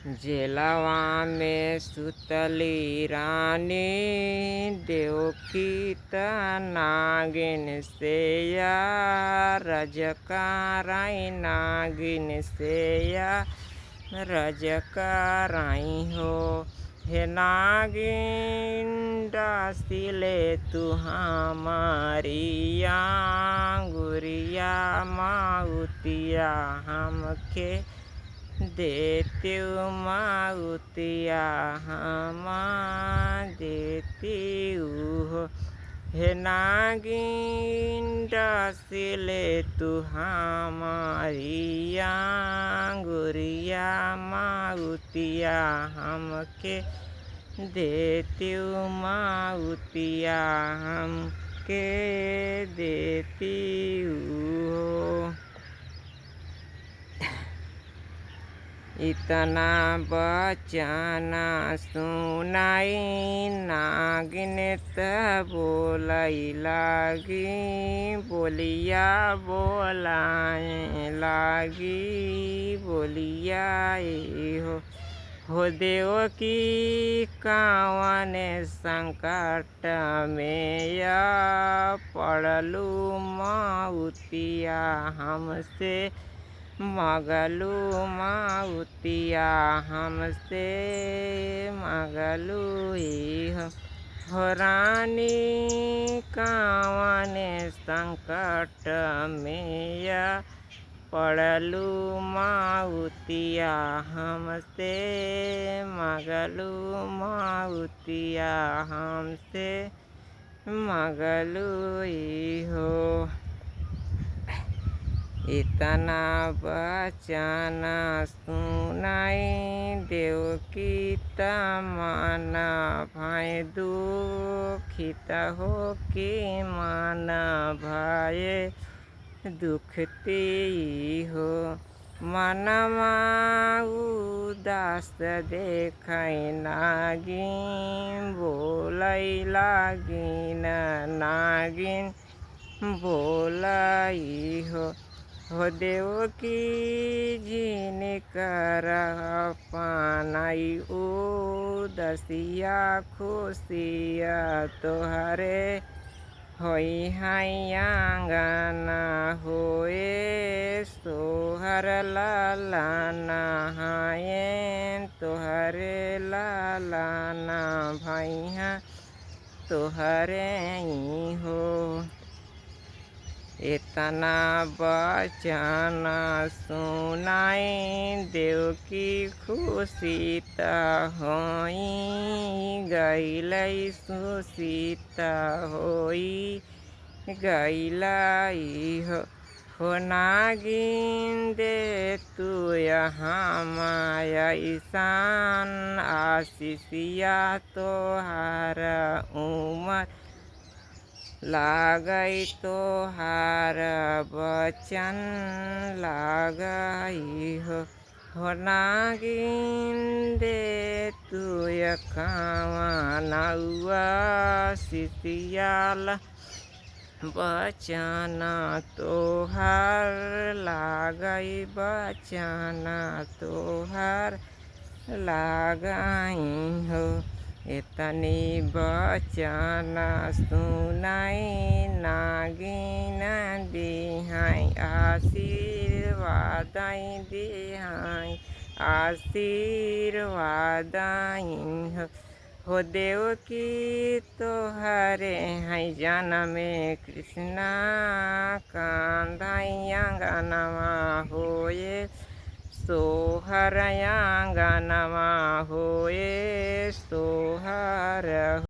जेलवा में सुतली रानी देवकी त नागिन से या रजकाराई नागिन से या रजकाराई हो। हे नागिन डासिले तू हमारी गुरिया माउतिया हमके देती माउतिया हम देती हो। हे नागिन डासिले तू हमारी गुरिया माउतिया हमके देती माउतिया हमके देती हो। इतना बचना सुनाई नागिन त बोलाई लागी बोलिया बोलाए लागी बोलिया हो देवकी कावन संकट में या पड़लू माउतिया हमसे मगलू माउतिया हमसे मगलू हो रानी कावन संकट में या पड़लू माउतिया हमसे मगलू माउतिया हमसे मगलू हो। इतना बचना सुनाई देवकी त मन भय दुखित हो कि मन भय दुखती हो। मनवा उदास देखै नागिन बोलै लागिन नागिन बोलाई हो देवकी जिनकर पानाई उदसिया खुशिया तोहरे होई हाई आंगना होए सोहर लालाना हाये तोहरे लालाना भैया तोहरे हो। इतना बचना सुनाई देवकी खुशी त होई गईलै सुशीत होई गईलै हो नागिन दे तू ऐसान आशीषिया तोहार उमर लागई तोहार बचन लागई हो नागिन दे तू कावनउआ शिशियाल बचन तोहार लागई बचन तोहार लागई हो। इतनी बचना सुनाई नागिन दिहाई आशीर्वाद दिहाई आशीर्वाद हो देवकी तोहरे है जनमे कृष्णा कांधाई आंगनवा होए सोहर आंगनवा होए सोहर।